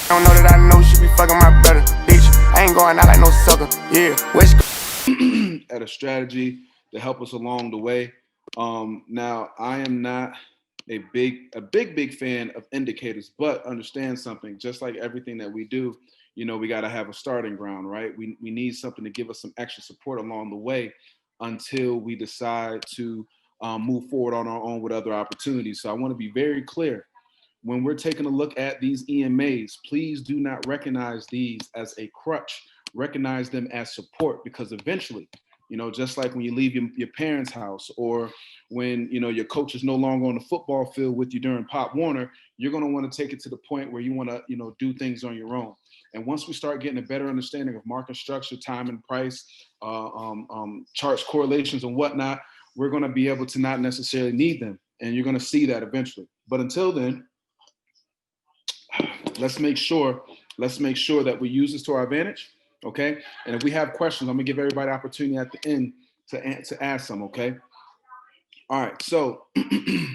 Don't know that I know she be fucking my brother, bitch. I ain't going out like no sucker, yeah. West at a strategy to help us along the way. Now, I am not a big fan of indicators, but understand something. Just like everything that we do, we got to have a starting ground, right? We need something to give us some extra support along the way until we decide to move forward on our own with other opportunities. So I want to be very clear when we're taking a look at these EMAs, please do not recognize these as a crutch. Recognize them as support, because eventually, just like when you leave your parents' house, or when, your coach is no longer on the football field with you during Pop Warner, you're going to want to take it to the point where you want to, do things on your own. And once we start getting a better understanding of market structure, time and price, charts, correlations, and whatnot, we're going to be able to not necessarily need them. And you're going to see that eventually. But until then, let's make sure that we use this to our advantage, okay? And if we have questions, I'm gonna give everybody opportunity at the end to ask some, okay? All right, so okay,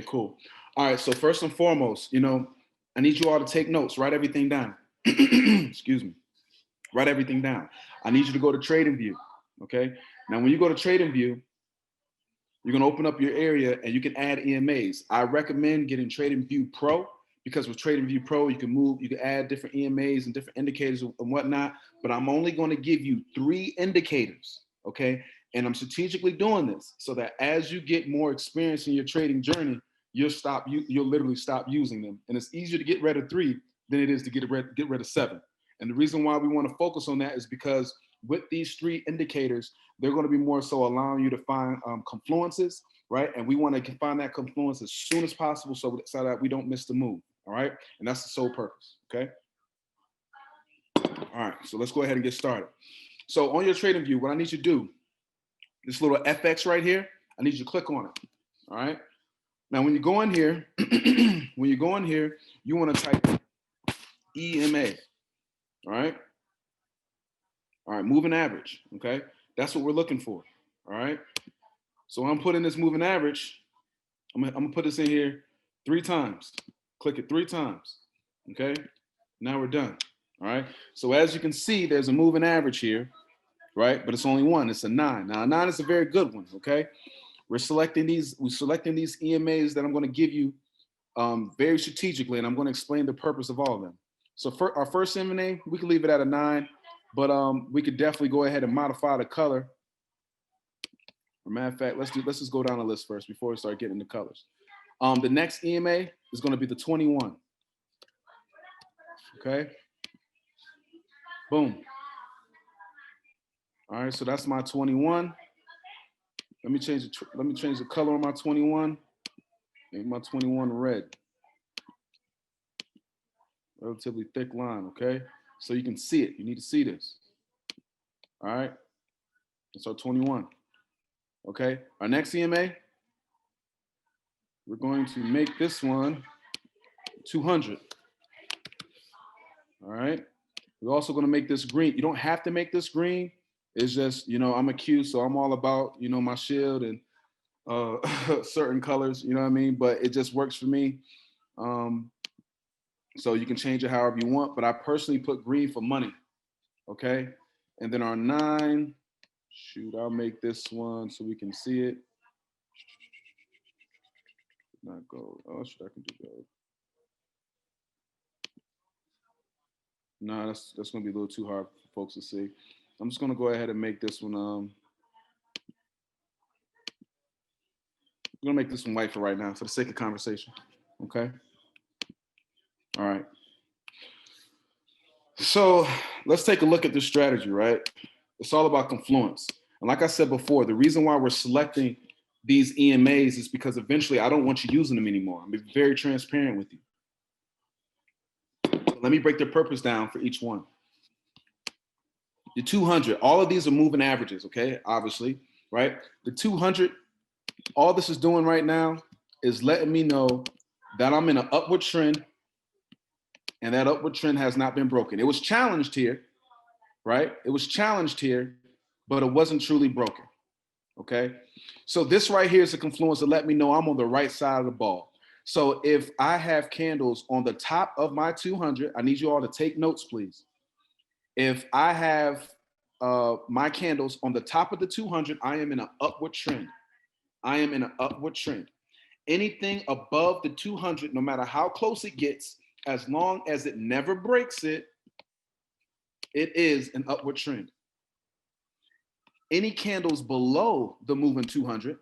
cool. All right, so first and foremost, I need you all to take notes, write everything down. Excuse me. Write everything down. I need you to go to TradingView, okay? Now, when you go to TradingView, you're going to open up your area and you can add EMAs. I recommend getting TradingView Pro, because with TradingView Pro, you can add different EMAs and different indicators and whatnot. But I'm only going to give you 3 indicators, okay? And I'm strategically doing this so that as you get more experience in your trading journey, you'll literally stop using them. And it's easier to get rid of 3 than it is to get rid of 7. And the reason why we want to focus on that is because with these 3 indicators, they're going to be more so allowing you to find confluences, right? And we want to find that confluence as soon as possible so that we don't miss the move, all right? And that's the sole purpose, okay? All right, so let's go ahead and get started. So on your TradingView, what I need you to do, this little FX right here, I need you to click on it, all right? Now, when you go in here, you want to type EMA, all right? All right, moving average, okay? That's what we're looking for, all right? So when I'm putting this moving average, I'm gonna put this in here 3 times. Click it 3 times, okay? Now we're done, all right? So as you can see, there's a moving average here, right? But it's only one, it's a 9. Now a 9 is a very good one, okay? We're selecting these EMAs that I'm gonna give you very strategically, and I'm gonna explain the purpose of all of them. So for our first EMA, we can leave it at a 9, but we could definitely go ahead and modify the color. As a matter of fact, let's just go down the list first before we start getting into colors. The next EMA is going to be the 21. Okay. Boom. All right, so that's my 21. Let me change the color on my 21. Make my 21 red. Relatively thick line, okay? So you can see it. You need to see this. All right. That's our 21. Okay. Our next EMA, we're going to make this one 200. All right. We're also going to make this green. You don't have to make this green. It's just, I'm a Q, so I'm all about, my shield and certain colors, you know what I mean? But it just works for me. So you can change it however you want, but I personally put green for money. Okay. And then our 9, shoot, I'll make this one so we can see it. Not gold. Oh, shoot, I can do gold. No, that's gonna be a little too hard for folks to see. I'm just gonna go ahead and make this one. I'm gonna make this one white for right now, for the sake of conversation. Okay. All right. So let's take a look at this strategy, right? It's all about confluence. And like I said before, the reason why we're selecting these EMAs is because eventually I don't want you using them anymore. I'm being very transparent with you. So let me break their purpose down for each one. The 200, all of these are moving averages, okay? Obviously, right? The 200, all this is doing right now is letting me know that I'm in an upward trend, and that upward trend has not been broken. It was challenged here, right? It was challenged here, but it wasn't truly broken, okay? So this right here is a confluence to let me know I'm on the right side of the ball. So if I have candles on the top of my 200, I need you all to take notes, please. If I have my candles on the top of the 200, I am in an upward trend. I am in an upward trend. Anything above the 200, no matter how close it gets, as long as it never breaks it, it is an upward trend. Any candles below the moving 200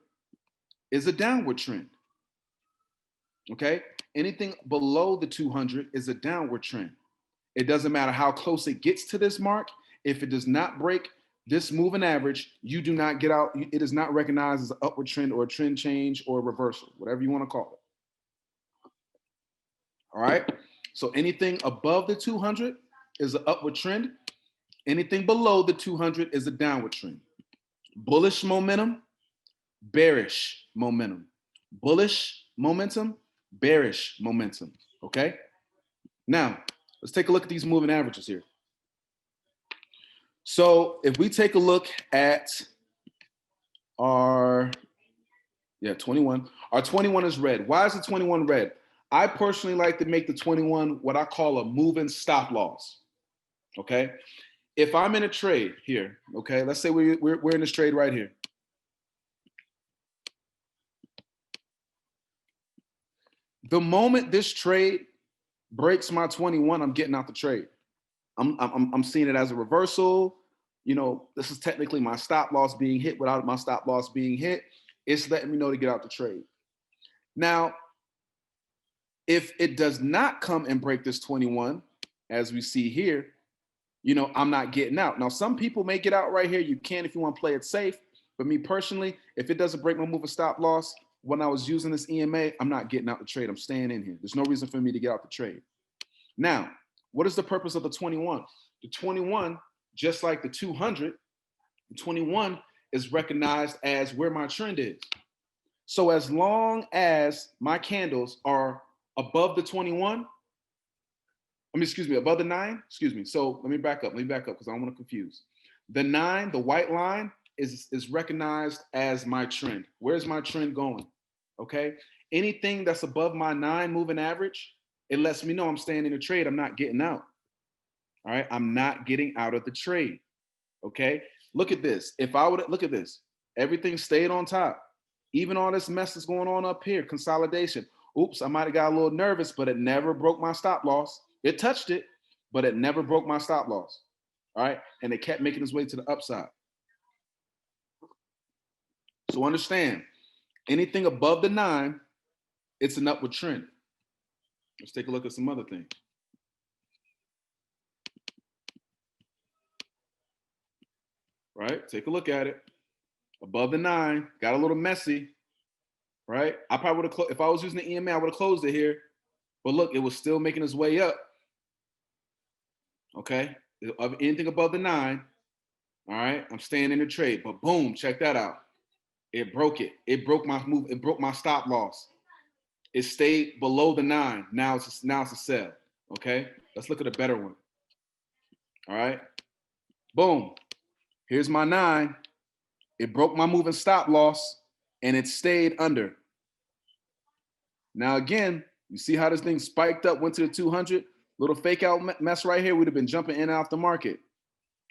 is a downward trend. Okay? Anything below the 200 is a downward trend. It doesn't matter how close it gets to this mark. If it does not break this moving average, you do not get out. It is not recognized as an upward trend or a trend change or a reversal, whatever you want to call it. All right? So anything above the 200 is an upward trend. Anything below the 200 is a downward trend. Bullish momentum, bearish momentum. Bullish momentum, bearish momentum. Okay? Now, let's take a look at these moving averages here. So if we take a look at our 21, our 21 is red. Why is the 21 red? I personally like to make the 21 what I call a moving stop loss. Okay? If I'm in a trade here, okay, let's say we're in this trade right here. The moment this trade breaks my 21, I'm getting out the trade. I'm seeing it as a reversal. You know, this is technically my stop loss being hit without my stop loss being hit. It's letting me know to get out the trade. Now, if it does not come and break this 21, as we see here, you know, I'm not getting out. Now, some people may get out right here. You can if you want to play it safe. But me personally, if it doesn't break my move of stop loss, when I was using this EMA, I'm not getting out the trade. I'm staying in here. There's no reason for me to get out the trade. Now, what is the purpose of the 21? The 21, just like the 200, the 21 is recognized as where my trend is. So as long as my candles are above the 21, above the 9, So let me back up because I don't want to confuse. The 9, the white line, is recognized as my trend. Where's my trend going? Okay. Anything that's above my 9 moving average, it lets me know I'm staying in the trade. I'm not getting out. All right. I'm not getting out of the trade. Okay. Look at this. If I would look at this, everything stayed on top. Even all this mess that's going on up here, consolidation. Oops, I might have got a little nervous, but it never broke my stop loss. It touched it, but it never broke my stop loss. All right. And it kept making its way to the upside. So understand, anything above the 9, it's an upward trend. Let's take a look at some other things. Right? Take a look at it. Above the 9, got a little messy. Right? I probably would have, if I was using the EMA, I would have closed it here. But look, it was still making its way up. Okay? Anything above the 9, all right, I'm staying in the trade. But boom, check that out. It broke it. It broke my move. It broke my stop loss. It stayed below the 9. Now it's a sell. Okay? Let's look at a better one. All right? Boom. Here's my 9. It broke my moving stop loss and it stayed under. Now again, you see how this thing spiked up, went to the 200? Little fake out mess right here. We'd have been jumping in and out the market.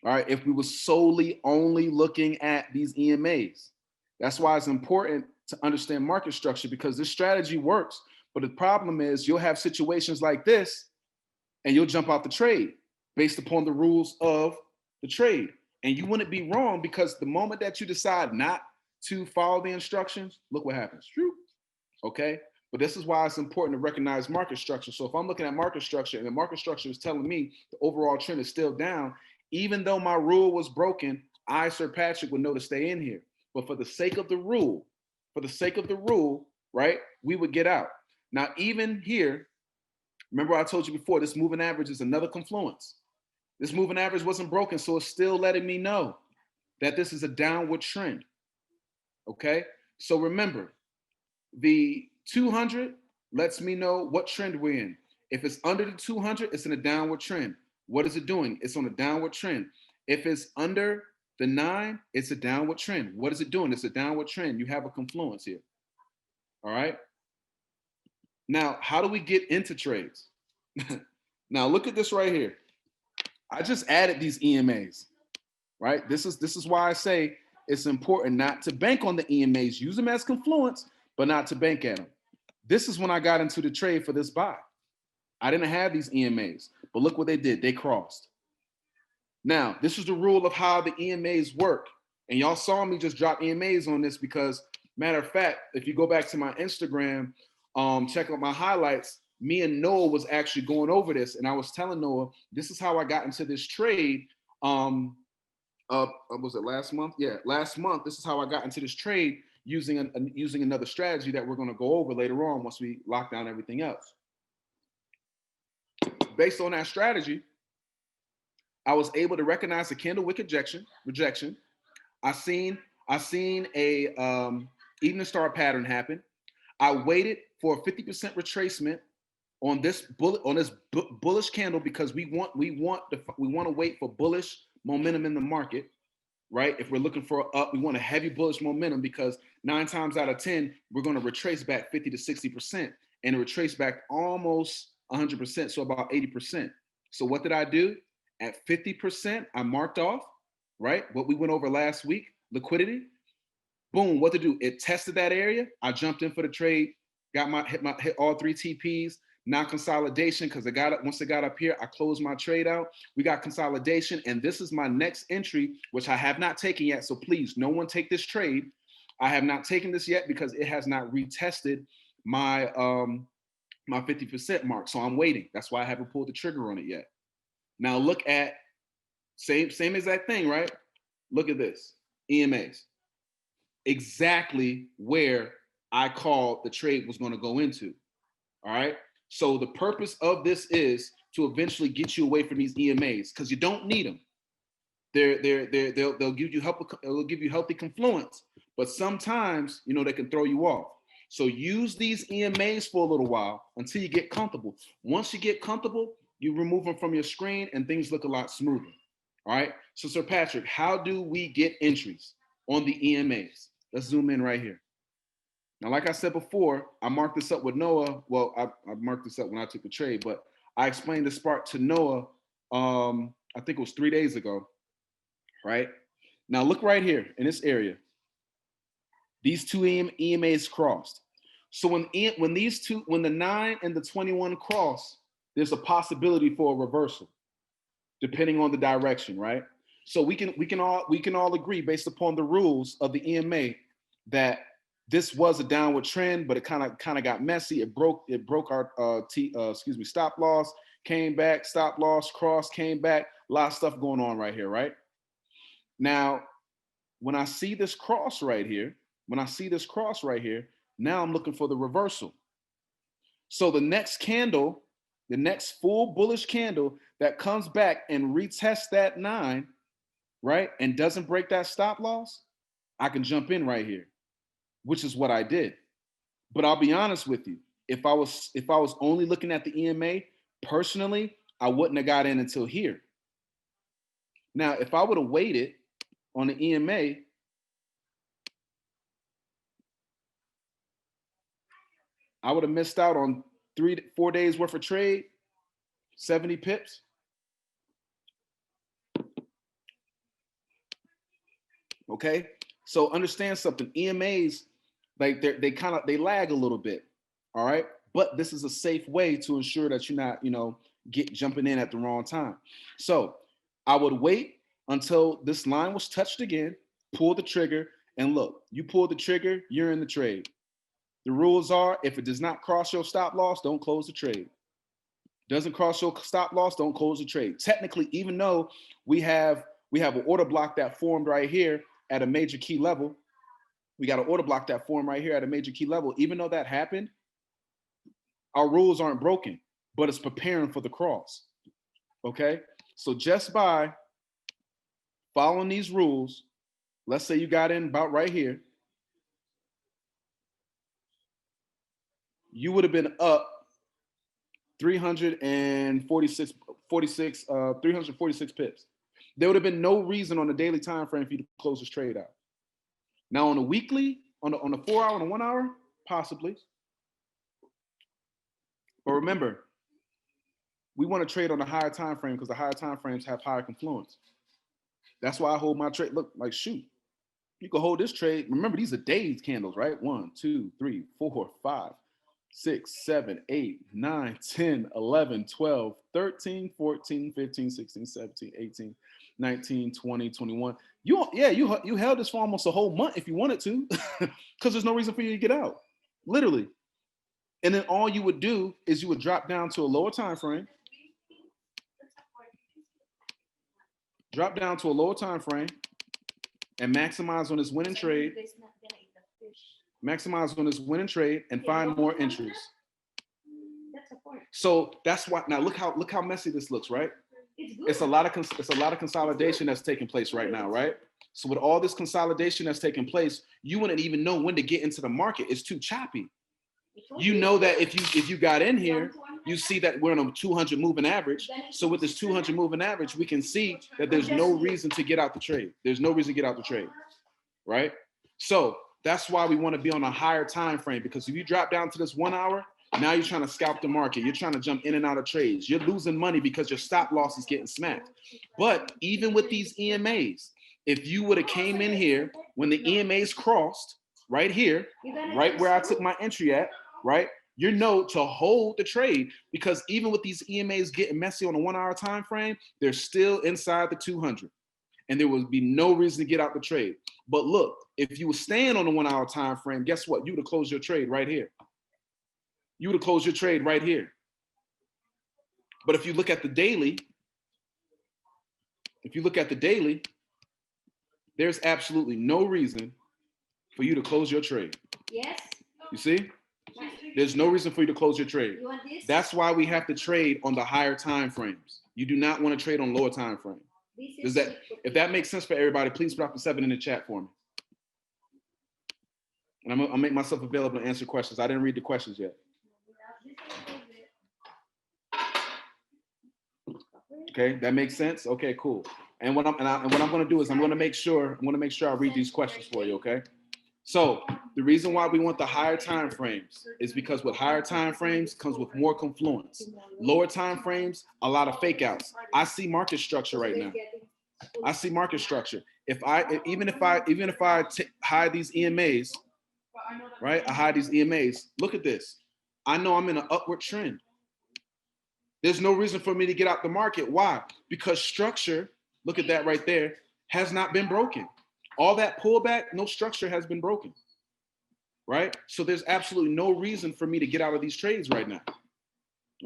All right, if we were solely only looking at these EMAs. That's why it's important to understand market structure, because this strategy works. But the problem is you'll have situations like this and you'll jump out the trade based upon the rules of the trade. And you wouldn't be wrong, because the moment that you decide not to follow the instructions, look what happens. Okay? But this is why it's important to recognize market structure. So if I'm looking at market structure and the market structure is telling me the overall trend is still down, even though my rule was broken, I, Sir Patrick, would know to stay in here. But for the sake of the rule, right, we would get out. Now, even here, remember I told you before, this moving average is another confluence. This moving average wasn't broken, so it's still letting me know that this is a downward trend. Okay? So remember, the 200 lets me know what trend we're in. If it's under the 200, it's in a downward trend. What is it doing? It's on a downward trend. If it's under The 9, it's a downward trend. What is it doing? It's a downward trend. You have a confluence here. All right. Now, how do we get into trades? Now, look at this right here. I just added these EMAs, right? This is why I say it's important not to bank on the EMAs. Use them as confluence, but not to bank at them. This is when I got into the trade for this buy. I didn't have these EMAs, but look what they did. They crossed. Now, this is the rule of how the EMAs work. And y'all saw me just drop EMAs on this because, matter of fact, if you go back to my Instagram, check out my highlights, me and Noah was actually going over this. And I was telling Noah, this is how I got into this trade. Was it last month? Yeah, last month. This is how I got into this trade using another strategy that we're going to go over later on once we lock down everything else. Based on that strategy, I was able to recognize the candle wick rejection. I seen a evening star pattern happen. I waited for a 50% retracement on this bullish candle because we want to wait for bullish momentum in the market, right? If we're looking for up, we want a heavy bullish momentum because 9 times out of 10 we're going to retrace back 50 to 60% and retrace back almost 100%, so about 80%. So what did I do? At 50%, I marked off, right? What we went over last week, liquidity. Boom, what to do? It tested that area. I jumped in for the trade, hit all 3 TPs, now consolidation, because once it got up here, I closed my trade out. We got consolidation, and this is my next entry, which I have not taken yet. So please, no one take this trade. I have not taken this yet because it has not retested my my 50% mark. So I'm waiting. That's why I haven't pulled the trigger on it yet. Now look at same exact thing, right? Look at this, EMAs. Exactly where I called the trade was going to go into. All right. So the purpose of this is to eventually get you away from these EMAs because you don't need them. They'll give you healthy confluence, but sometimes they can throw you off. So use these EMAs for a little while until you get comfortable. Once you get comfortable, you remove them from your screen and things look a lot smoother. All right. So Sir Patrick, how do we get entries on the EMAs? Let's zoom in right here. Now, like I said before, I marked this up with Noah. Well, I marked this up when I took the trade, but I explained the spark to Noah, I think it was 3 days ago, right? Now, look right here in this area. These two EMAs crossed. So when the 9 and the 21 cross, there's a possibility for a reversal, depending on the direction, right? So we can all agree based upon the rules of the EMA that this was a downward trend, but it kind of got messy. It broke our stop loss, came back, stop loss, cross, came back. A lot of stuff going on right here, right? Now, when I see this cross right here, now I'm looking for the reversal. So the next candle, the next full bullish candle that comes back and retests that 9, right, and doesn't break that stop loss, I can jump in right here, which is what I did. But I'll be honest with you, if I was only looking at the EMA, personally, I wouldn't have got in until here. Now, if I would have waited on the EMA, I would have missed out on 3 to 4 days worth of trade, 70 pips. Okay, so understand something. EMAs, like they lag a little bit. All right, but this is a safe way to ensure that you're not jumping in at the wrong time. So I would wait until this line was touched again, pull the trigger, and look, you pull the trigger, you're in the trade. The rules are, if it does not cross your stop loss, don't close the trade. Doesn't cross your stop loss, don't close the trade. Technically, even though we have an order block that formed right here at a major key level, we got an order block that formed right here at a major key level. Even though that happened, our rules aren't broken, but it's preparing for the cross. Okay, so just by following these rules, let's say you got in about right here, you would have been up 346 pips. There would have been no reason on the daily time frame for you to close this trade out. Now on a weekly, on the 4 hour and a 1 hour, possibly. But remember, we want to trade on the higher time frame because the higher time frames have higher confluence. That's why I hold my trade. Look, like shoot, you can hold this trade. Remember, these are days candles, right? 1, 2, 3, 4, 5, 6, 7, 8, 9, 10, 11, 12, 13, 14, 15, 16, 17, 18, 19, 20, 21. You held this for almost a whole month if you wanted to, because there's no reason for you to get out, literally. And then all you would do is you would drop down to a lower time frame. Drop down to a lower time frame and maximize on this winning trade. Maximize on this winning trade and find more entries. So that's why now look how messy this looks, right? It's a lot of consolidation that's taking place right now, right? So with all this consolidation that's taking place, you wouldn't even know when to get into the market. It's too choppy. You know that if you got in here, you see that we're on a 200 moving average. So with this 200 moving average, we can see that there's no reason to get out the trade. There's no reason to get out the trade, right? So that's why we want to be on a higher time frame, because if you drop down to this 1 hour, now you're trying to scalp the market. You're trying to jump in and out of trades. You're losing money because your stop loss is getting smacked. But even with these EMAs, if you would have came in here when the EMAs crossed right here, right where I took my entry at, right? You know to hold the trade, because even with these EMAs getting messy on a 1 hour time frame, they're still inside the 200. And there would be no reason to get out the trade. But look, if you were staying on the 1 hour time frame, guess what? You would have closed your trade right here. You would have closed your trade right here. But if you look at the daily, there's absolutely no reason for you to close your trade. Yes. You see? There's no reason for you to close your trade. That's why we have to trade on the higher time frames. You do not want to trade on lower time frame. If that makes sense for everybody, please drop a 7 in the chat for me. And I'll make myself available to answer questions. I didn't read the questions yet. Okay, that makes sense. Okay, cool. And what I'm going to do is I'm going to make sure I read these questions for you. Okay. So the reason why we want the higher time frames is because with higher time frames comes with more confluence. Lower time frames, a lot of fake outs. I see market structure right now. I see market structure. Even if I hide these EMAs, right? I hide these EMAs. Look at this. I know I'm in an upward trend. There's no reason for me to get out the market. Why? Because structure, look at that right there, has not been broken. All that pullback, no structure has been broken, right? So there's absolutely no reason for me to get out of these trades right now,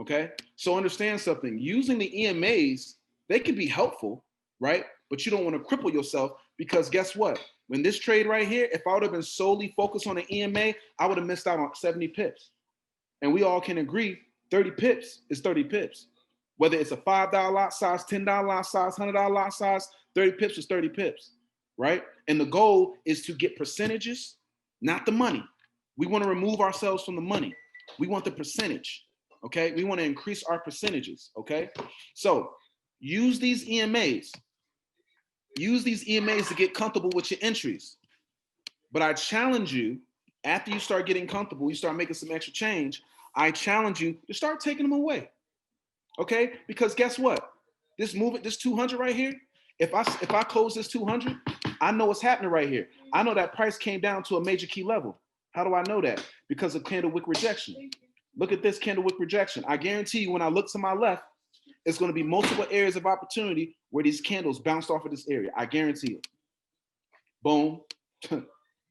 okay? So understand something. Using the EMAs, they can be helpful, right? But you don't want to cripple yourself, because guess what? When this trade right here, if I would have been solely focused on the EMA, I would have missed out on 70 pips. And we all can agree 30 pips is 30 pips. Whether it's a $5 lot size, $10 lot size, $100 lot size, 30 pips is 30 pips, right? And the goal is to get percentages, not the money. We want to remove ourselves from the money. We want the percentage, okay? We want to increase our percentages, okay? So use these EMAs. Use these EMAs to get comfortable with your entries. But I challenge you, after you start getting comfortable, you start making some extra change, I challenge you to start taking them away, okay? Because guess what? This movement, this 200 right here, if I close this 200, I know what's happening right here. I know that price came down to a major key level. How do I know that? Because of candle wick rejection. Look at this candle wick rejection. I guarantee you, when I look to my left, it's going to be multiple areas of opportunity where these candles bounced off of this area. I guarantee it. Boom,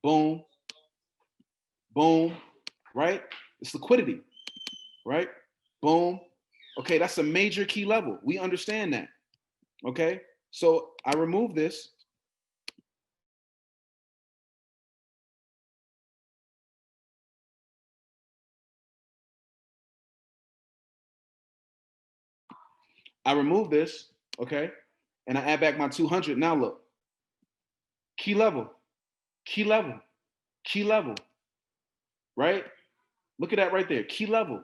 boom, boom, right? It's liquidity, right? Boom. Okay, that's a major key level. We understand that. Okay, so I remove this. I remove this, okay, and I add back my 200. Now look, key level, key level, key level, right? Look at that right there, key level.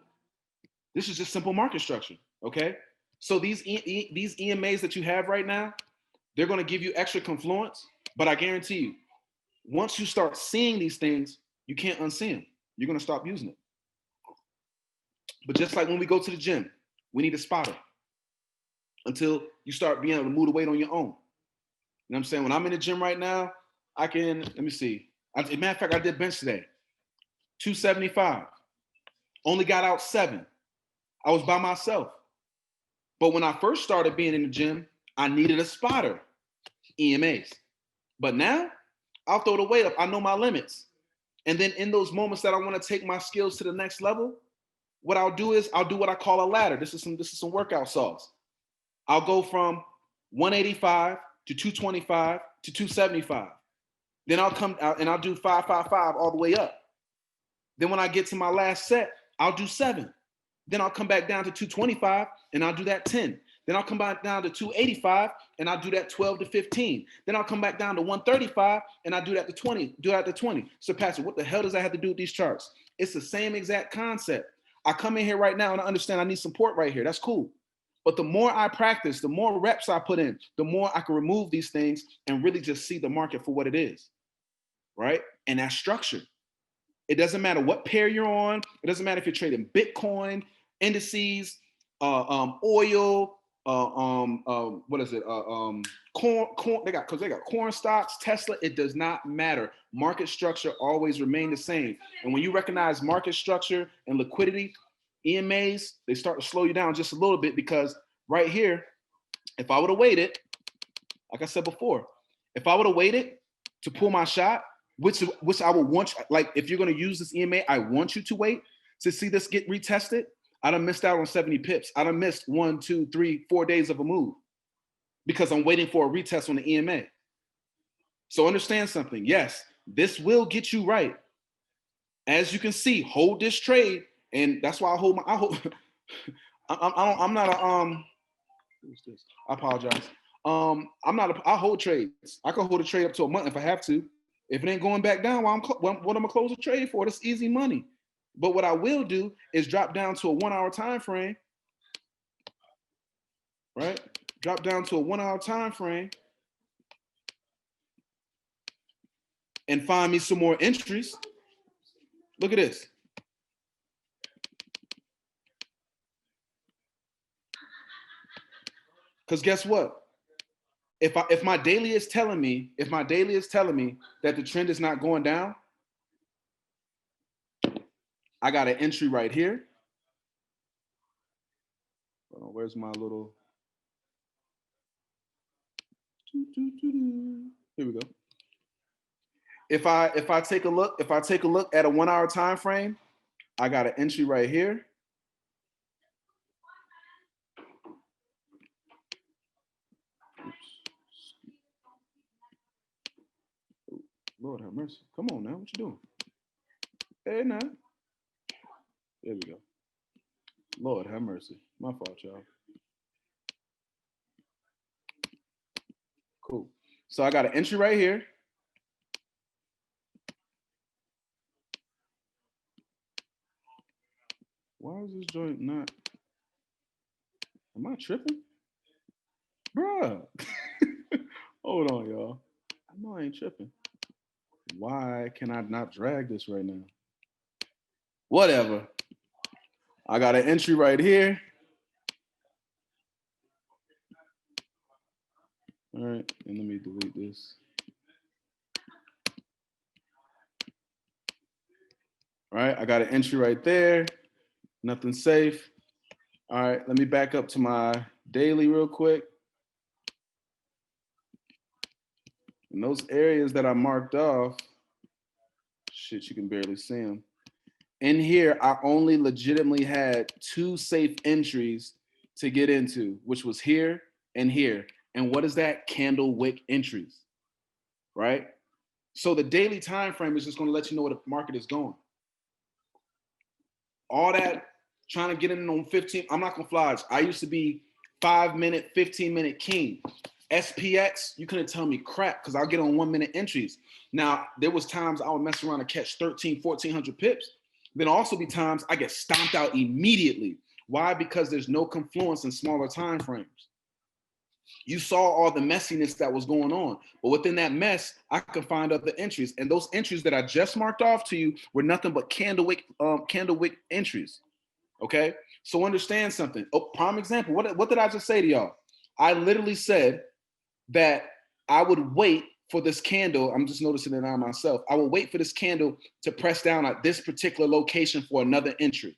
This is just simple market structure, okay? So these EMAs that you have right now, They're going to give you extra confluence, but I guarantee you, once you start seeing these things, you can't unsee them. You're going to stop using it. But just like when we go to the gym, we need a spotter until you start being able to move the weight on your own. You know what I'm saying? When I'm in the gym right now, I can, let me see. As a matter of fact, I did bench today, 275. Only got out 7. I was by myself. But when I first started being in the gym, I needed a spotter, EMAs. But now, I'll throw the weight up. I know my limits. And then in those moments that I want to take my skills to the next level, what I'll do is I'll do what I call a ladder. This is some workout sauce. I'll go from 185 to 225 to 275. Then I'll come out and I'll do 555 all the way up. Then when I get to my last set, I'll do 7. Then I'll come back down to 225 and I'll do that 10. Then I'll come back down to 285 and I'll do that 12 to 15. Then I'll come back down to 135 and I'll do that to 20. So Pastor, what the hell does that have to do with these charts? It's the same exact concept. I come in here right now and I understand I need support right here. That's cool. But the more I practice, the more reps I put in, the more I can remove these things and really just see the market for what it is, right? And that's structure. It doesn't matter what pair you're on. It doesn't matter if you're trading Bitcoin, indices, oil, what is it? Corn. They got corn stocks, Tesla. It does not matter. Market structure always remain the same. And when you recognize market structure and liquidity, EMAs, they start to slow you down just a little bit, because right here, if I would have waited, like I said before, if I would have waited to pull my shot, which I would want, like if you're going to use this EMA, I want you to wait to see this get retested. I'd have missed out on 70 pips. I'd have missed 1, 2, 3, 4 days of a move because I'm waiting for a retest on the EMA. So understand something. Yes, this will get you right. As you can see, hold this trade. And that's why I'm not a, who's this? I apologize. I hold trades. I can hold a trade up to a month if I have to. If it ain't going back down, what I'm gonna close a trade for? That's easy money. But what I will do is drop down to a 1 hour time frame, right? Drop down to a 1 hour time frame and find me some more entries. Look at this. Because guess what? If my daily is telling me that the trend is not going down, I got an entry right here. Where's my little? Here we go. If I take a look at a 1 hour time frame, I got an entry right here. Lord have mercy. Come on now, what you doing? Hey, now. There we go. Lord have mercy. My fault, y'all. Cool. So I got an entry right here. Why is this joint not? Am I tripping? Bruh. Hold on, y'all. I know I ain't tripping. Why can I not drag this right now? Whatever. I got an entry right here. All right, and let me delete this. All right, I got an entry right there. Nothing safe. All right, let me back up to my daily real quick. And those areas that I marked off, shit, you can barely see them. In here, I only legitimately had 2 safe entries to get into, which was here and here. And what is that? Candle wick entries, right? So the daily time frame is just going to let you know where the market is going. All that trying to get in on 15, I'm not going to fly. I used to be 5-minute, 15-minute king. SPX, you couldn't tell me crap because I'll get on 1 minute entries. Now, there was times I would mess around and catch 1,400 pips. Then also be times I get stomped out immediately. Why? Because there's no confluence in smaller time frames. You saw all the messiness that was going on, but within that mess, I could find other entries, and those entries that I just marked off to you were nothing but candlewick entries. Okay, so understand something. Oh, prime example. What did I just say to y'all? I literally said that I would wait for this candle. I'm just noticing it on myself. I will wait for this candle to press down at this particular location for another entry.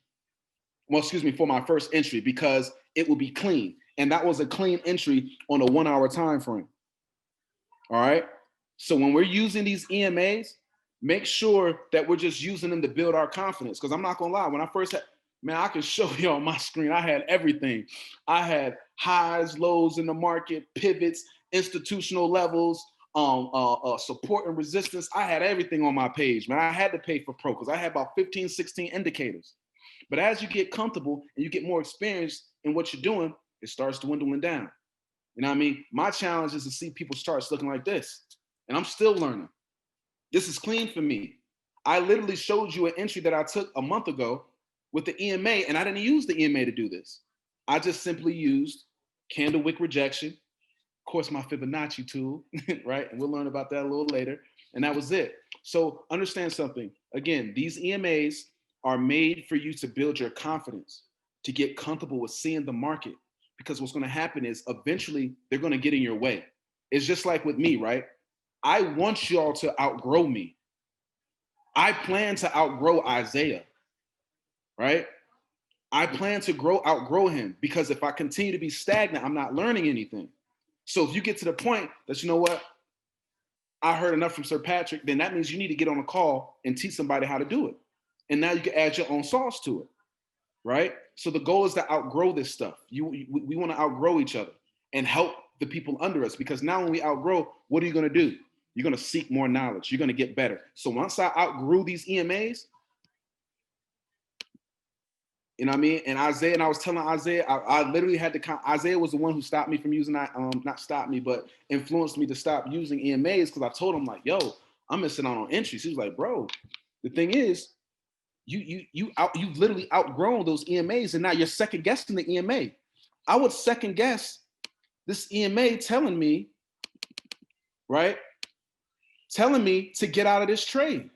Well, excuse me, for my first entry, because it will be clean. And that was a clean entry on a 1 hour time frame. All right. So when we're using these EMAs, make sure that we're just using them to build our confidence. Because I'm not gonna lie, when I first had, man, I can show you on my screen, I had everything. I had highs, lows in the market, pivots, institutional levels, support and resistance. I had everything on my page, man. I had to pay for pro because I had about 15, 16 indicators. But as you get comfortable and you get more experience in what you're doing, it starts dwindling down. You know what I mean? My challenge is to see people start looking like this. And I'm still learning. This is clean for me. I literally showed you an entry that I took a month ago with the EMA, and I didn't use the EMA to do this. I just simply used candle wick rejection, of course, my Fibonacci tool, right? And we'll learn about that a little later. And that was it. So understand something. Again, these EMAs are made for you to build your confidence, to get comfortable with seeing the market. Because what's going to happen is eventually they're going to get in your way. It's just like with me, right? I want y'all to outgrow me. I plan to outgrow Isaiah, right? I plan to outgrow him, because if I continue to be stagnant, I'm not learning anything. So if you get to the point that, you know what, I heard enough from Sir Patrick, then that means you need to get on a call and teach somebody how to do it. And now you can add your own sauce to it, right? So the goal is to outgrow this stuff. We want to outgrow each other and help the people under us, because now when we outgrow, what are you going to do? You're going to seek more knowledge. You're going to get better. So once I outgrew these EMAs, you know what I mean? And Isaiah, and I was telling Isaiah, I literally had to, Isaiah was the one who stopped me from using that, not stopped me, but influenced me to stop using EMAs, because I told him, like, yo, I'm missing out on entries. He was like, bro, the thing is, you literally outgrown those EMAs, and now you're second guessing the EMA. I would second guess this EMA telling me, right? Telling me to get out of this trade.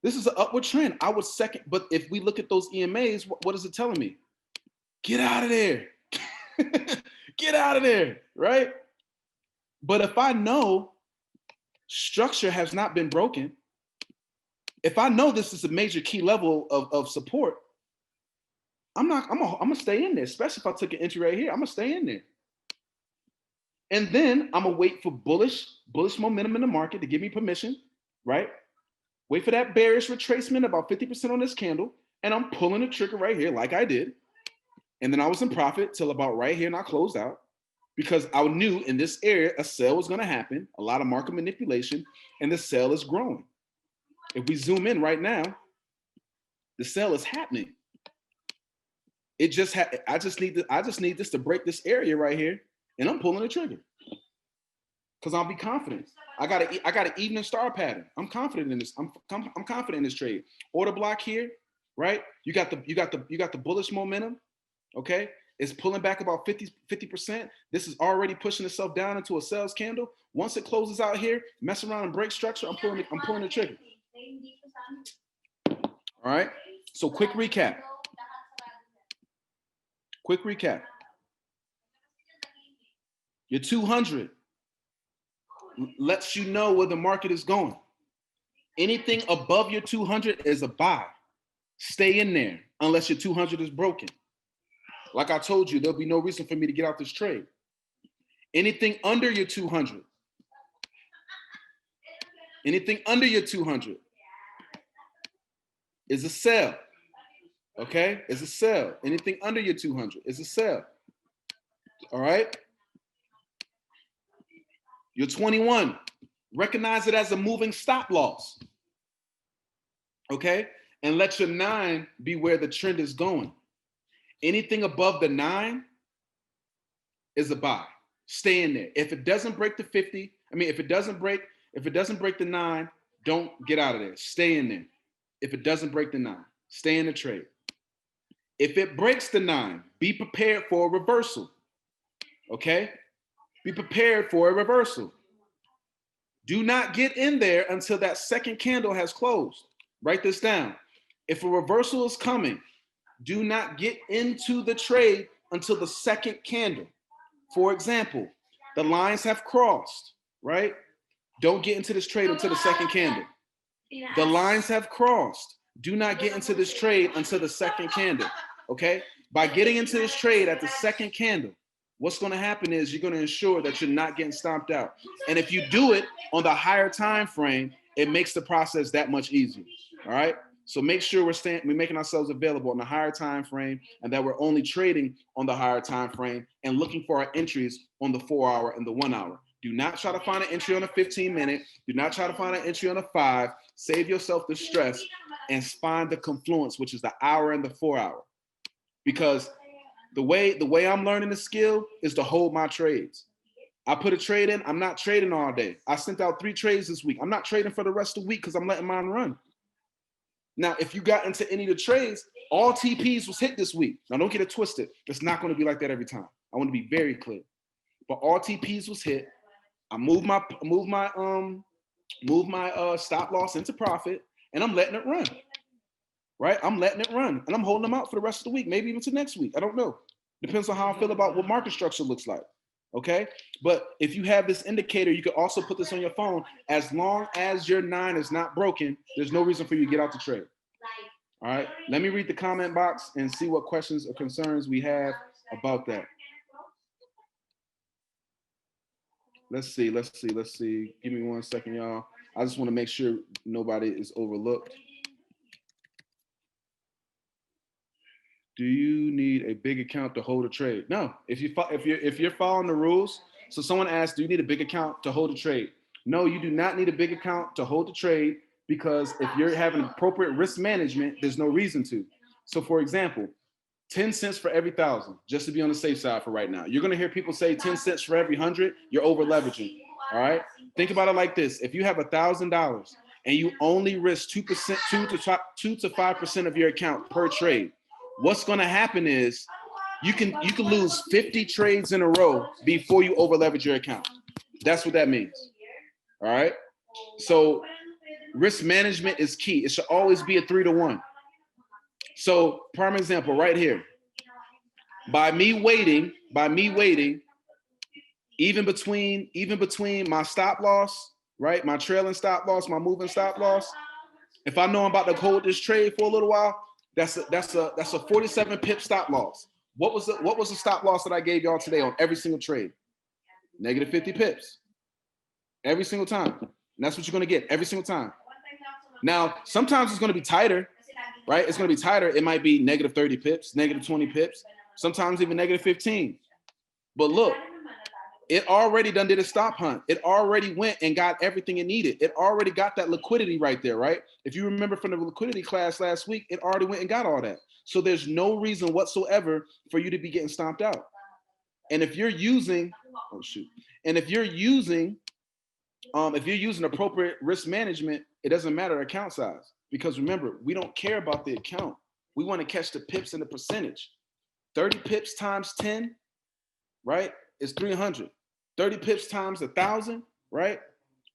This is an upward trend. I would second, but if we look at those EMAs, what is it telling me? Get out of there. Get out of there, right? But if I know structure has not been broken, if I know this is a major key level of support, I'm gonna stay in there, especially if I took an entry right here. I'm gonna stay in there. And then I'm gonna wait for bullish momentum in the market to give me permission, right? Wait for that bearish retracement, about 50% on this candle, and I'm pulling the trigger right here like I did. And then I was in profit till about right here, and I closed out, because I knew in this area a sell was going to happen, a lot of market manipulation, and the sell is growing. If we zoom in right now, the sell is happening. It just I just need this to break this area right here, and I'm pulling the trigger because I'll be confident. I got an evening star pattern. I'm confident in this. I'm confident in this trade. Order block here, right? You got the bullish momentum. Okay, it's pulling back about 50%. This is already pushing itself down into a sales candle. Once it closes out here, mess around and break structure. I'm pulling the trigger. All right. So quick recap. Your 200 lets you know where the market is going. Anything above your 200 is a buy. Stay in there unless your 200 is broken. Like I told you, there'll be no reason for me to get out this trade. Anything under your 200 is a sell. Okay? Is a sell. Anything under your 200 is a sell. All right? Your 21, recognize it as a moving stop loss. Okay? And let your 9 be where the trend is going. Anything above the 9 is a buy. Stay in there. If it doesn't break the 50, if it doesn't break the 9, don't get out of there. Stay in there. If it doesn't break the 9, stay in the trade. If it breaks the 9, be prepared for a reversal. Okay? Be prepared for a reversal. Do not get in there until that second candle has closed. Write this down. If a reversal is coming, do not get into the trade until the second candle. For example, the lines have crossed, right? Don't get into this trade until the second candle. The lines have crossed. Do not get into this trade until the second candle, okay? By getting into this trade at the second candle, what's going to happen is you're going to ensure that you're not getting stomped out. And if you do it on the higher time frame, it makes the process that much easier, all right? So make sure we're making ourselves available on the higher time frame, and that we're only trading on the higher time frame and looking for our entries on the 4 hour and the 1 hour. Do not try to find an entry on a 15-minute. Do not try to find an entry on a 5. Save yourself the stress and find the confluence, which is the hour and the 4 hour. Because the way I'm learning the skill is to hold my trades. I put a trade in. I'm not trading all day. I sent out 3 trades this week. I'm not trading for the rest of the week because I'm letting mine run. Now, if you got into any of the trades, all TPs was hit this week. Now, don't get it twisted. It's not going to be like that every time. I want to be very clear. But all TPs was hit. I moved my stop loss into profit, and I'm letting it run. Right? I'm letting it run, and I'm holding them out for the rest of the week, maybe even to next week. I don't know. Depends on how I feel about what market structure looks like. Okay? But if you have this indicator, you can also put this on your phone. As long as your 9 is not broken, there's no reason for you to get out the trade. All right? Let me read the comment box and see what questions or concerns we have about that. Let's see. Give me 1 second, y'all. I just want to make sure nobody is overlooked. Do you need a big account to hold a trade? No. If you're following the rules, so someone asked, do you need a big account to hold a trade? No, you do not need a big account to hold the trade, because if you're having appropriate risk management, there's no reason to. So for example, 10 cents for every 1,000, just to be on the safe side for right now. You're going to hear people say 10 cents for every 100, you're over leveraging. All right. Think about it like this. If you have $1,000 and you only risk 2% to 5% of your account per trade, what's going to happen is you can lose 50 trades in a row before you over leverage your account. That's what that means. All right. So risk management is key. It should always be a 3-to-1. So prime example right here. By me waiting, even between my stop loss, right? My trailing stop loss, my moving stop loss. If I know I'm about to hold this trade for a little while, that's a 47 pip stop loss. What was the stop loss that I gave y'all today on every single trade? Negative 50 pips. Every single time. And that's what you're gonna get every single time. Now, sometimes it's gonna be tighter, right? It's gonna be tighter. It might be negative 30 pips, negative 20 pips, sometimes even negative 15. But look, it already done did a stop hunt. It already went and got everything it needed. It already got that liquidity right there, right? If you remember from the liquidity class last week, it already went and got all that. So there's no reason whatsoever for you to be getting stomped out. And if you're using, if you're using appropriate risk management, it doesn't matter account size. Because remember, we don't care about the account. We want to catch the pips and the percentage. 30 pips times 10, right, is 300. 30 pips times 1,000, right?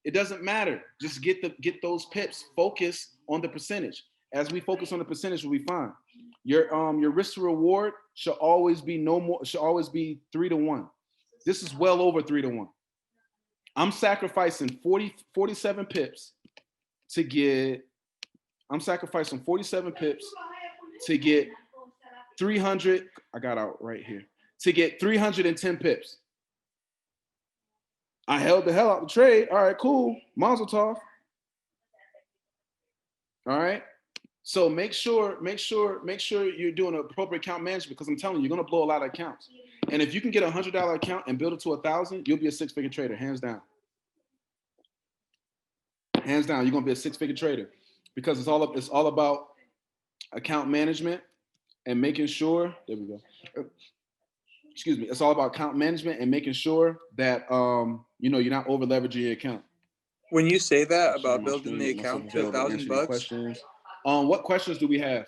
It doesn't matter. Just get those pips. Focus on the percentage. As we focus on the percentage, we'll be fine. Your risk to reward should always be 3-to-1. This is well over 3-to-1. I'm sacrificing 47 pips to get. I'm sacrificing 47 pips to get 300. I got out right here to get 310 pips. I held the hell out the trade. All right, cool. Mazel tov. All right. So make sure you're doing appropriate account management, because I'm telling you, you're gonna blow a lot of accounts. And if you can get a $100 account and build it to 1,000, you'll be a 6-figure trader, hands down. Hands down, you're gonna be a 6-figure trader, because it's all about account management and making sure. There we go. Excuse me. It's all about account management and making sure that you're not over leveraging your account. When you say that about building the account to $1,000 bucks, questions. What questions do we have?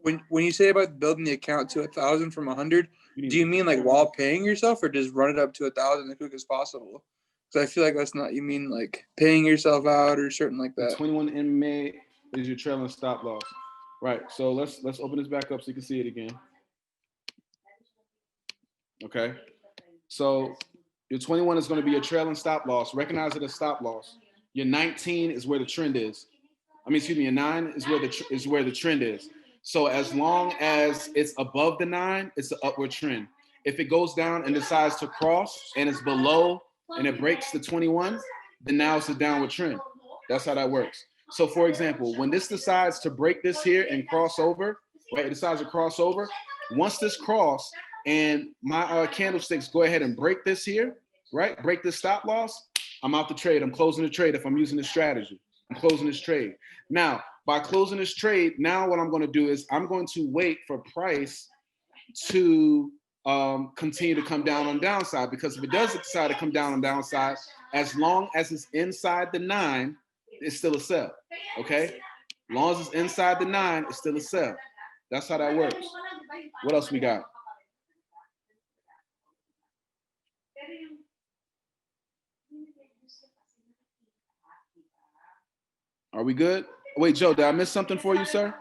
When you say about building the account to 1,000 from 100, do you mean like while paying yourself, or just run it up to 1,000 as quick as possible? Because I feel like that's not. You mean like paying yourself out or something like that? 21 MA is your trailing stop loss. Right. So let's open this back up so you can see it again. Okay. So your 21 is going to be your trailing stop loss. Recognize it as stop loss. Your 19 is where the trend is. I mean, excuse me, your 9 is where the trend is. So as long as it's above the 9, it's an upward trend. If it goes down and decides to cross and it's below and it breaks the 21, then now it's a downward trend. That's how that works. So for example, when this decides to break this here and cross over, right, it decides to cross over. Once this cross and my candlesticks go ahead and break this here, right, break this stop loss, I'm out the trade. I'm closing the trade if I'm using this strategy. I'm closing this trade. Now, by closing this trade, now what I'm going to do is I'm going to wait for price to continue to come down on downside, because if it does decide to come down on downside, as long as it's inside the 9, it's still a sell. Okay? As long as it's inside the 9, it's still a sell. That's how that works. What else we got? Are we good? Wait, Joe, did I miss something for you, sir?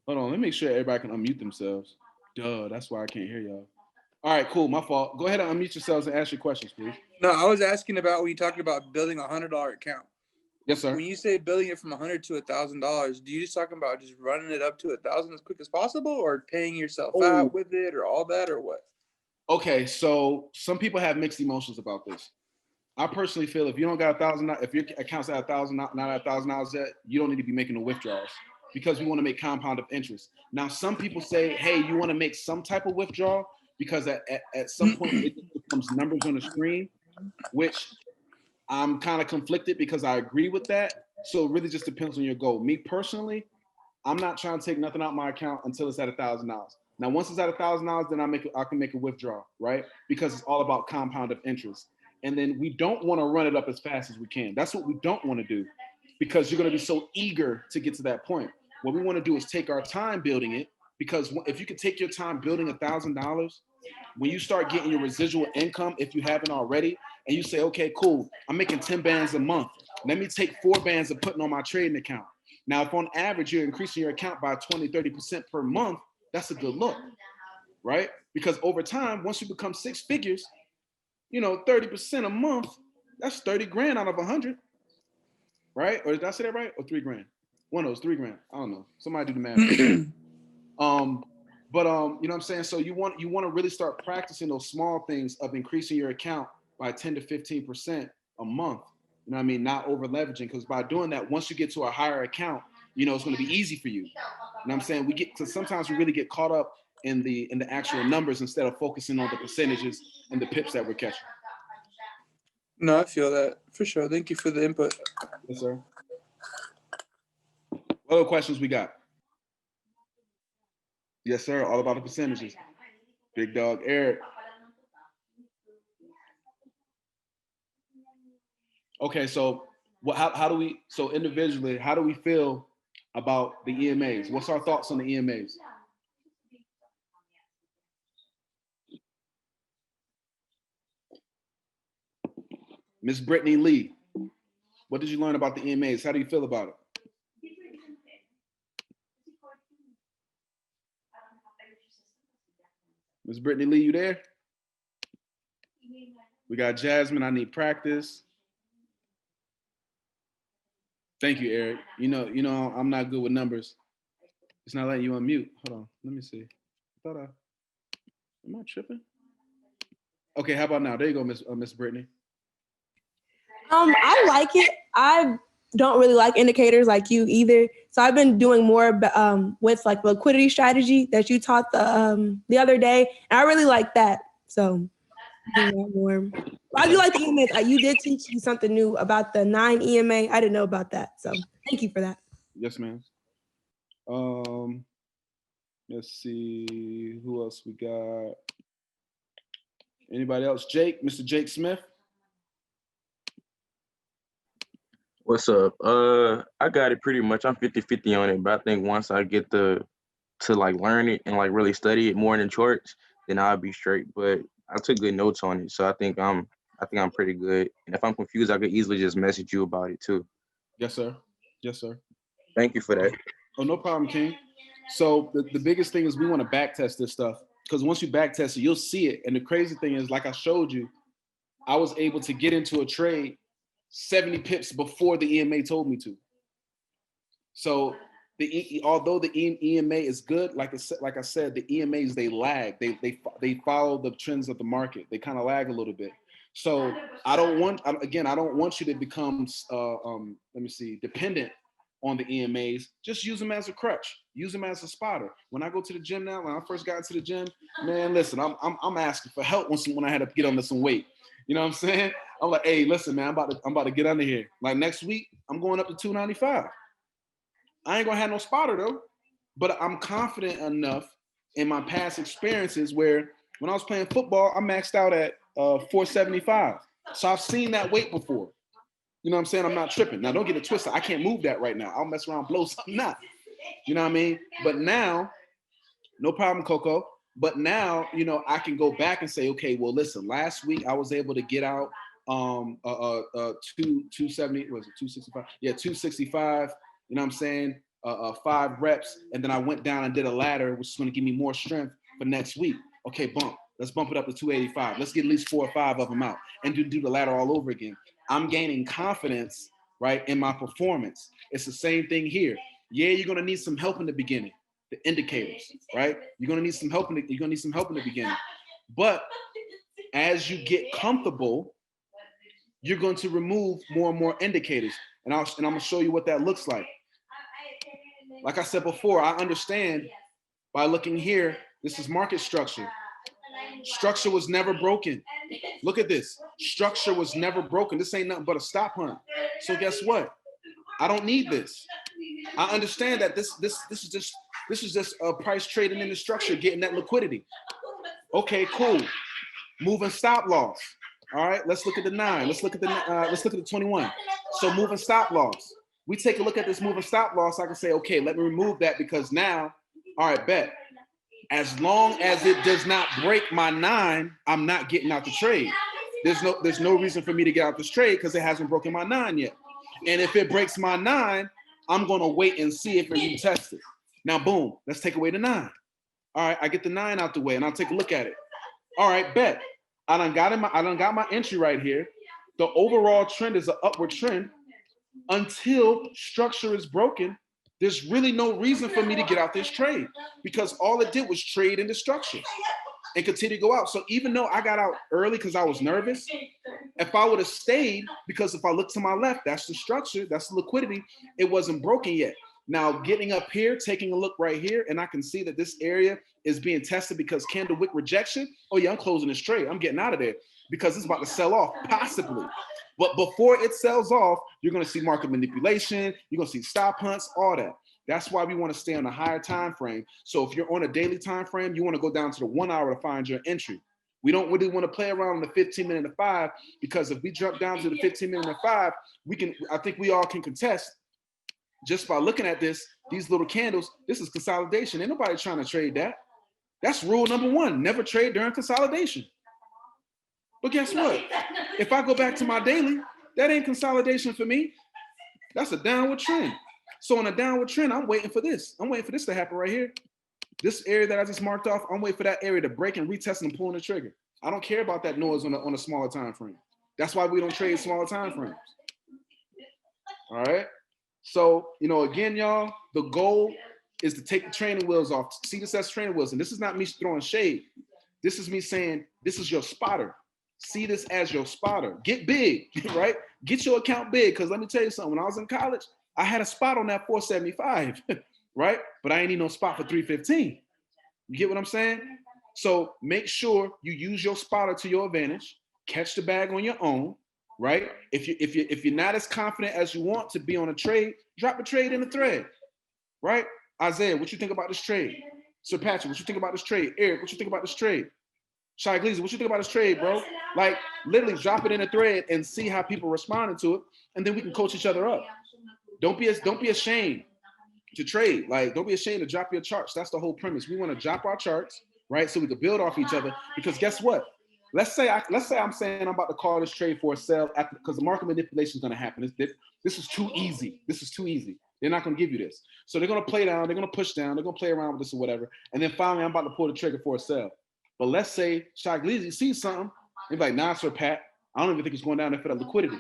Hold on, let me make sure everybody can unmute themselves. Duh, that's why I can't hear y'all. All right, cool, my fault. Go ahead and unmute yourselves and ask your questions, please. No, I was asking about when you talking about building $100 account. Yes, sir. When you say building it from $100 to $1,000, do you just talking about just running it up to 1,000 as quick as possible, or paying yourself out with it, or all that, or what? Okay, so some people have mixed emotions about this. I personally feel if you don't got $1,000, if your account's at $1,000, not at $1,000 yet, you don't need to be making the withdrawals, because we want to make compound of interest. Now, some people say, hey, you want to make some type of withdrawal because at some point it becomes numbers on the screen, which I'm kind of conflicted because I agree with that. So it really just depends on your goal. Me personally, I'm not trying to take nothing out of my account until it's at $1,000. Now, once it's at $1,000, then I can make a withdrawal, right? Because it's all about compound of interest. And then we don't want to run it up as fast as we can. That's what we don't want to do, because you're going to be so eager to get to that point. What we want to do is take our time building it, because if you can take your time building $1,000, when you start getting your residual income, if you haven't already, and you say, okay, cool, I'm making 10 bands a month. Let me take 4 bands of putting on my trading account. Now, if on average you're increasing your account by 20, 30% per month, that's a good look, right? Because over time, once you become 6 figures, 30% a month, that's 30 grand out of 100, right? Or did I say that right? Or 3 grand? One of those, 3 grand. I don't know. Somebody do the math. You know what I'm saying? So you want to really start practicing those small things of increasing your account by 10 to 15% a month. You know what I mean? Not over leveraging, because by doing that, once you get to a higher account, it's going to be easy for you. You know what I'm saying? Sometimes we really get caught up in the actual numbers instead of focusing on the percentages and the pips that we're catching. No, I feel that for sure. Thank you for the input. Yes, sir. What other questions we got? Yes, sir. All about the percentages. Big dog Eric. Okay, so how do we, so individually, how do we feel about the EMAs? What's our thoughts on the EMAs? Miss Brittany Lee, what did you learn about the EMAs? How do you feel about it? Miss Brittany Lee, you there? We got Jasmine, I need practice. Thank you, Eric. I'm not good with numbers. It's not letting you unmute. Hold on, let me see. Am I tripping? Okay, how about now? There you go, Miss Brittany. I like it. I don't really like indicators like you either. So I've been doing more with like liquidity strategy that you taught the other day, and I really like that. So more. I do like the EMA. You did teach me something new about the 9 EMA. I didn't know about that. So thank you for that. Yes, ma'am. Let's see who else we got. Anybody else? Jake, Mr. Jake Smith. What's up? I got it pretty much. I'm 50-50 on it, but I think once I get to like learn it and like really study it more than charts, then I'll be straight. But I took good notes on it, so I think I'm pretty good. And if I'm confused, I could easily just message you about it too. Yes, sir. Yes, sir. Thank you for that. Oh, no problem, King. So the biggest thing is we want to back test this stuff because once you back test it, you'll see it. And the crazy thing is, like I showed you, I was able to get into a trade 70 pips before the EMA told me to. So although the EMA is good, like I said, the EMAs they lag. They follow the trends of the market. They kind of lag a little bit. So I don't want you to become dependent on the EMAs. Just use them as a crutch. Use them as a spotter. When I go to the gym now, when I first got into the gym, man, listen, I'm asking for help when I had to get under some weight. You know what I'm saying? I'm like, hey, listen, man, I'm about to get under here. Like next week, I'm going up to 295. I ain't gonna have no spotter though, but I'm confident enough in my past experiences where when I was playing football, I maxed out at 475. So I've seen that weight before. You know what I'm saying? I'm not tripping. Now don't get it twisted. I can't move that right now. I'll mess around, blow something out. You know what I mean? But now, no problem, Coco. But now, you know, I can go back and say, okay, well, listen, last week I was able to get out 270, was it 265? Yeah, 265. You know what I'm saying? 5 reps. And then I went down and did a ladder, which is going to give me more strength for next week. Okay, let's bump it up to 285. Let's get at least 4 or 5 of them out and do the ladder all over again. I'm gaining confidence, right, in my performance. It's the same thing here. Yeah, you're going to need some help in the beginning, the indicators, right? You're going to need some help in the beginning. But as you get comfortable, you're going to remove more and more indicators. And I'm going to show you what that looks like. Like I said before, I understand by looking here, this is market structure. Structure was never broken. Look at this. Structure was never broken. This ain't nothing but a stop hunt. So guess what? I don't need this. I understand that this is just a price trading in the structure, getting that liquidity. Okay, cool. Moving stop loss. All right, let's look at the 9. Let's look at the 21. So moving stop loss. We take a look at this moving stop loss. I can say, okay, let me remove that because now, all right, bet. As long as it does not break my 9, I'm not getting out the trade. There's no reason for me to get out this trade because it hasn't broken my 9 yet. And if it breaks my 9, I'm gonna wait and see if it retests it. Now, boom, let's take away the 9. All right, I get the 9 out the way and I'll take a look at it. All right, bet. I done got my entry right here. The overall trend is an upward trend. Until structure is broken, there's really no reason for me to get out this trade because all it did was trade into structure and continue to go out. So even though I got out early because I was nervous, if I would have stayed, because if I look to my left, that's the structure, that's the liquidity, it wasn't broken yet. Now getting up here, taking a look right here, and I can see that this area is being tested because candle wick rejection. Oh yeah, I'm closing this trade. I'm getting out of there because it's about to sell off, possibly. But before it sells off, you're going to see market manipulation. You're going to see stop hunts, all that. That's why we want to stay on a higher time frame. So if you're on a daily time frame, you want to go down to the 1 hour to find your entry. We don't really want to play around in the 15 minute to 5 because if we jump down to the 15 minute to 5, I think we all can contest just by looking at these little candles. This is consolidation. Ain't nobody trying to trade that. That's rule number 1. Never trade during consolidation. But guess what? If I go back to my daily, that ain't consolidation for me. That's a downward trend. So on a downward trend, I'm waiting for this. I'm waiting for this to happen right here. This area that I just marked off, I'm waiting for that area to break and retest and pulling the trigger. I don't care about that noise on a smaller time frame. That's why we don't trade smaller time frames. All right. So, you know, again, y'all, the goal is to take the training wheels off. See this as training wheels. And this is not me throwing shade. This is me saying, this is your spotter. See this as your spotter. Get big, right? Get your account big. Because let me tell you something. When I was in college, I had a spot on that 475, right? But I ain't need no spot for 315. You get what I'm saying? So make sure you use your spotter to your advantage. Catch the bag on your own, right? If you're not as confident as you want to be on a trade, drop the trade in the thread, right? Isaiah, what you think about this trade? Sir Patrick, what you think about this trade? Eric, what you think about this trade? Shai Gleason, what you think about this trade, bro? Like, literally drop it in a thread and see how people responding to it, and then we can coach each other up. Don't be ashamed to trade. Like, don't be ashamed to drop your charts. That's the whole premise. We want to drop our charts, right? So we can build off each other. Because guess what? Let's say I'm saying I'm about to call this trade for a sell because the market manipulation is going to happen. This is too easy. This is too easy. They're not going to give you this. So they're going to play down. They're going to push down. They're going to play around with this or whatever. And then finally, I'm about to pull the trigger for a sell. But let's say Shai Gleason sees something. He's like, nah, sir, Pat, I don't even think it's going down there for the liquidity.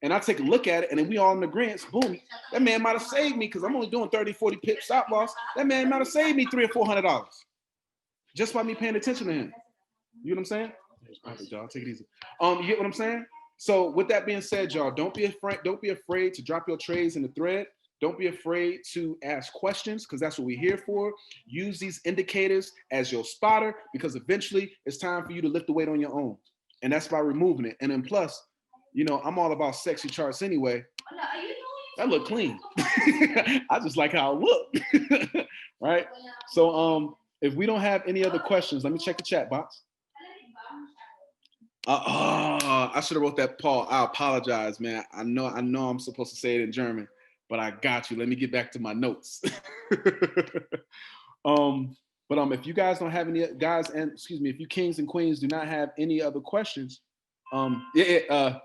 And I take a look at it, and then we all in agreement. Boom, that man might have saved me because I'm only doing 30, 40 pips stop loss. That man might have saved me $300 or $400 just by me paying attention to him. You know what I'm saying? Y'all take it easy. You get what I'm saying? So with that being said, y'all, don't be afraid to drop your trades in the thread. Don't be afraid to ask questions because that's what we're here for. Use these indicators as your spotter because eventually it's time for you to lift the weight on your own. And that's by removing it. And then plus, you know, I'm all about sexy charts anyway. That look clean. I just like how it look. Right? So if we don't have any other questions, let me check the chat box. I should have wrote that, Paul. I apologize, man. I know I'm supposed to say it in German, but I got you. Let me get back to my notes. But if you guys don't have any if you kings and queens do not have any other questions,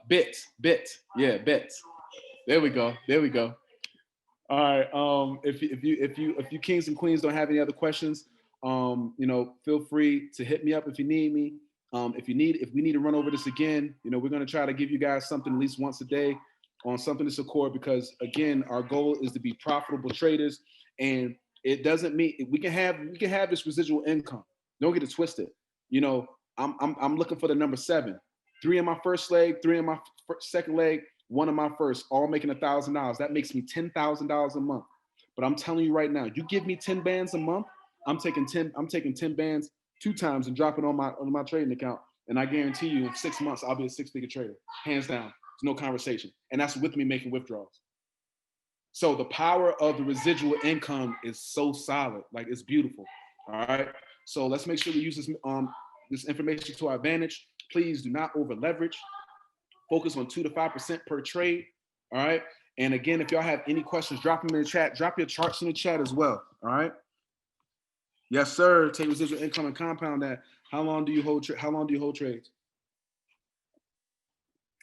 bits. There we go. All right. If you kings and queens don't have any other questions, you know, feel free to hit me up if you need me. If we need to run over this again, you know, we're going to try to give you guys something at least once a day on something to support because again, our goal is to be profitable traders, and it doesn't mean we can have this residual income. Don't get it twisted. You know, I'm looking for the number 7, 3 in my first leg, 3 in my second leg, 1 in my first, all making $1,000. That makes me $10,000 a month. But I'm telling you right now, you give me 10 bands a month, I'm taking 10 bands 2 times and drop it on my trading account. And I guarantee you in 6 months, I'll be a 6-figure trader, hands down. There's no conversation. And that's with me making withdrawals. So the power of the residual income is so solid. Like, it's beautiful. All right. So let's make sure we use this information to our advantage. Please do not over leverage. Focus on 2 to 5% per trade. All right. And again, if y'all have any questions, drop them in the chat. Drop your charts in the chat as well. All right. Yes, sir. Take residual income and compound that. How long do you hold trades?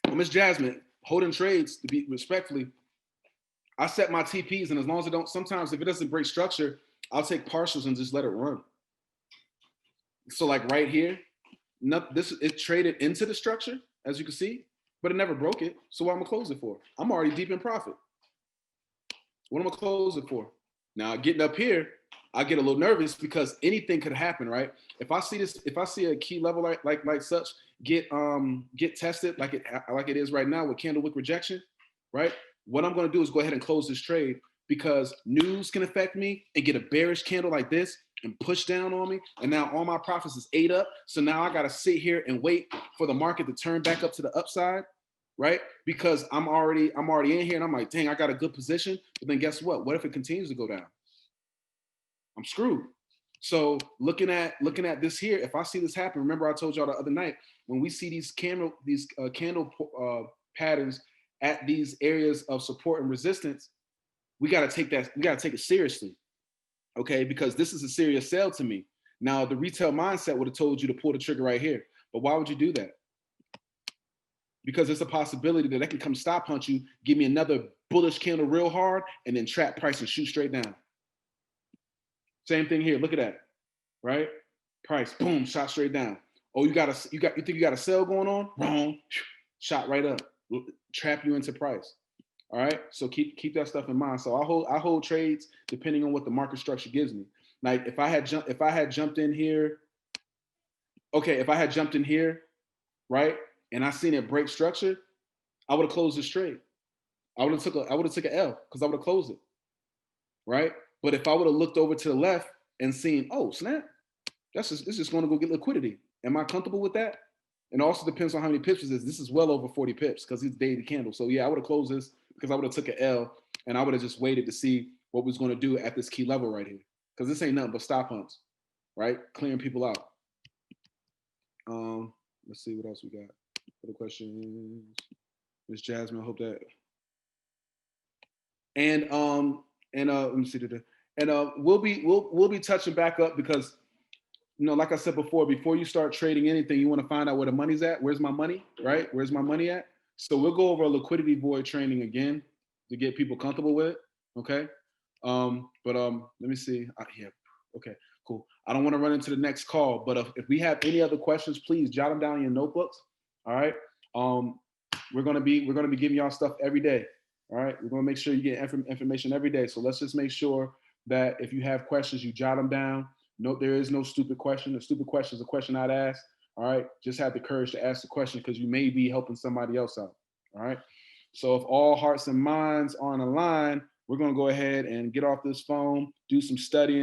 Well, Miss Jasmine, holding trades, to be respectfully, I set my TPs, and as long as it don't, sometimes if it doesn't break structure, I'll take partials and just let it run. So like right here, it traded into the structure, as you can see, but it never broke it. So what am I gonna close it for? I'm already deep in profit. What am I gonna close it for? Now getting up here, I get a little nervous because anything could happen, right? If I see a key level like such get tested like it is right now with candle wick rejection, right? What I'm going to do is go ahead and close this trade because news can affect me and get a bearish candle like this and push down on me, and now all my profits is ate up. So now I got to sit here and wait for the market to turn back up to the upside, right? Because I'm already in here and I'm like, dang, I got a good position. But then guess what? What if it continues to go down? I'm screwed. So looking at this here, if I see this happen, remember I told y'all the other night, when we see these candle patterns at these areas of support and resistance, we got to take it seriously, okay? Because this is a serious sell to me. Now, the retail mindset would have told you to pull the trigger right here, but why would you do that? Because it's a possibility that can come stop punch you, give me another bullish candle real hard, and then trap price and shoot straight down. Same thing here. Look at that, right? Price, boom, shot straight down. Oh, you think you got a sell going on? Wrong. Shot right up. Trap you into price. All right. So keep that stuff in mind. So I hold trades depending on what the market structure gives me. Like if I had jumped in here, right, and I seen it break structure, I would have closed this trade. I would have took an L because I would have closed it, right? But if I would have looked over to the left and seen, oh, snap, it's just going to go get liquidity. Am I comfortable with that? And it also depends on how many pips it is. This is well over 40 pips because it's daily candle. So yeah, I would have closed this because I would have took an L and I would have just waited to see what was going to do at this key level right here. Because this ain't nothing but stop hunts, right? Clearing people out. Let's see what else we got. Other questions, Miss Jasmine. I hope that. And let me see. And we'll be touching back up because, you know, like I said before you start trading anything, you want to find out where the money's at. Where's my money, right? Where's my money at? So we'll go over a liquidity void training again to get people comfortable with it. Okay. But let me see. Yeah. Okay. Cool. I don't want to run into the next call, but if we have any other questions, please jot them down in your notebooks. All right. We're gonna be giving y'all stuff every day. All right. We're gonna make sure you get information every day. So let's just make sure that if you have questions, you jot them down. No, there is no stupid question. A stupid question is a question I'd ask. All right. Just have the courage to ask the question because you may be helping somebody else out. All right. So if all hearts and minds are on the line, we're going to go ahead and get off this phone, do some studying.